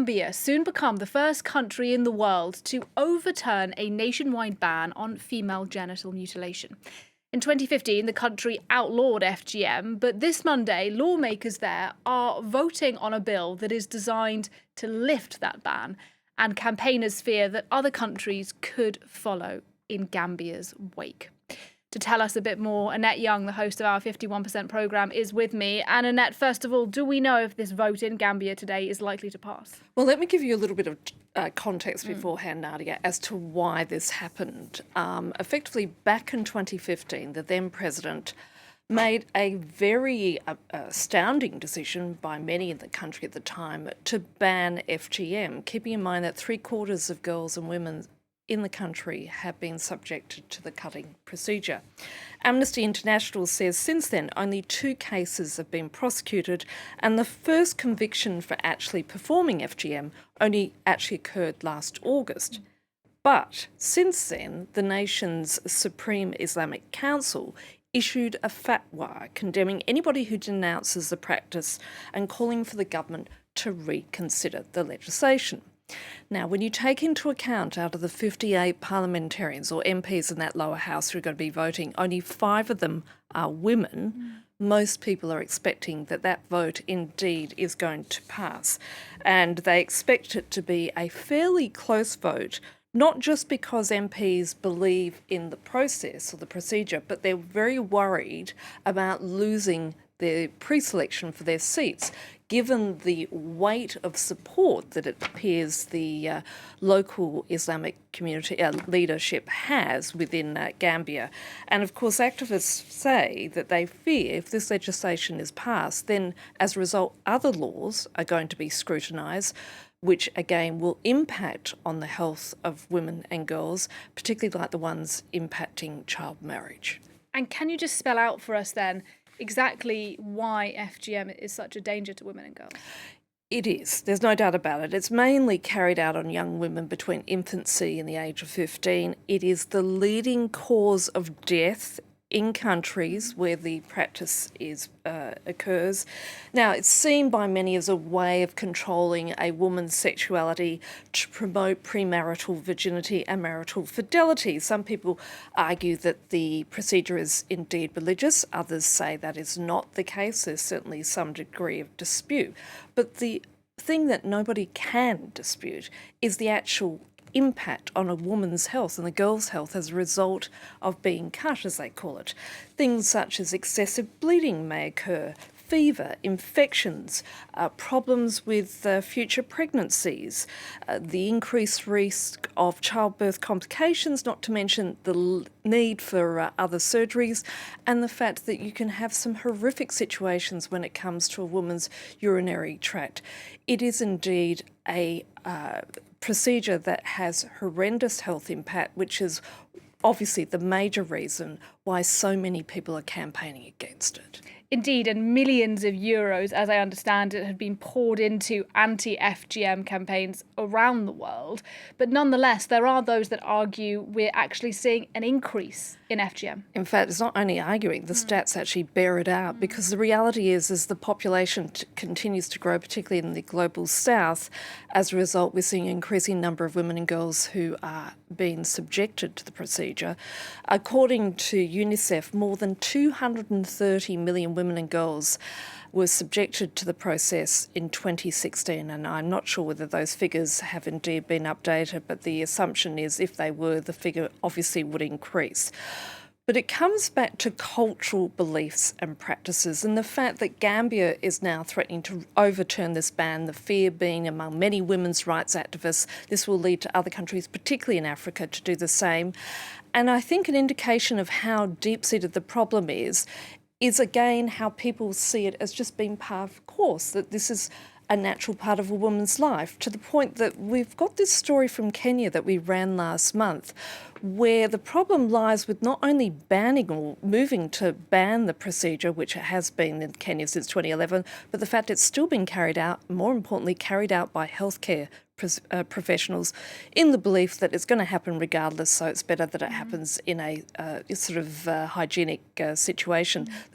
Gambia soon become the first country in the world to overturn a nationwide ban on female genital mutilation. In 2015, the country outlawed FGM, but this Monday, lawmakers there are voting on a bill that is designed to lift that ban, and campaigners fear that other countries could follow in Gambia's wake. To tell us a bit more, Annette Young, the host of our 51% programme, is with me. And Annette, first of all, do we know if this vote in Gambia today is likely to pass? Well, let me give you a little bit of context beforehand, Nadia, as to why this happened. Effectively, back in 2015, the then president made a very astounding decision by many in the country at the time to ban FGM, keeping in mind that 3/4 of girls and women in the country have been subjected to the cutting procedure. Amnesty International says since then only 2 cases have been prosecuted, and the first conviction for actually performing FGM only actually occurred last August. But since then, the nation's Supreme Islamic Council issued a fatwa condemning anybody who denounces the practice and calling for the government to reconsider the legislation. Now, when you take into account out of the 58 parliamentarians or MPs in that lower house who are going to be voting, only 5 of them are women, most people are expecting that that vote indeed is going to pass. And they expect it to be a fairly close vote, not just because MPs believe in the process or the procedure, but they're very worried about losing their pre-selection for their seats, given the weight of support that it appears the local Islamic community leadership has within Gambia. And of course, activists say that they fear if this legislation is passed, then as a result, other laws are going to be scrutinised, which again will impact on the health of women and girls, particularly like the ones impacting child marriage. And can you just spell out for us then exactly why FGM is such a danger to women and girls? It is. There's no doubt about it. It's mainly carried out on young women between infancy and the age of 15. It is the leading cause of death in countries where the practice occurs. Now, it's seen by many as a way of controlling a woman's sexuality to promote premarital virginity and marital fidelity. Some people argue that the procedure is indeed religious. Others say that is not the case. There's certainly some degree of dispute. But the thing that nobody can dispute is the actual impact on a woman's health and a girl's health as a result of being cut, as they call it. Things such as excessive bleeding may occur, fever, infections, problems with future pregnancies, the increased risk of childbirth complications, not to mention the need for other surgeries, and the fact that you can have some horrific situations when it comes to a woman's urinary tract. It is indeed a procedure that has horrendous health impact, which is obviously the major reason why so many people are campaigning against it. Indeed, and millions of euros, as I understand it, have been poured into anti-FGM campaigns around the world. But nonetheless, there are those that argue we're actually seeing an increase in FGM. In fact, it's not only arguing, the stats actually bear it out, because the reality is as the population continues to grow, particularly in the global south, as a result, we're seeing an increasing number of women and girls who are being subjected to the procedure. According to UNICEF, more than 230 million women and girls were subjected to the process in 2016, and I'm not sure whether those figures have indeed been updated, but the assumption is if they were, the figure obviously would increase. But it comes back to cultural beliefs and practices, and the fact that Gambia is now threatening to overturn this ban, the fear being among many women's rights activists, this will lead to other countries, particularly in Africa, to do the same. And I think an indication of how deep-seated the problem is again how people see it as just being part of the course, that this is a natural part of a woman's life, to the point that we've got this story from Kenya that we ran last month, where the problem lies with not only banning or moving to ban the procedure, which it has been in Kenya since 2011, but the fact it's still being carried out, more importantly, carried out by healthcare professionals in the belief that it's going to happen regardless, so it's better that it happens in a sort of hygienic situation.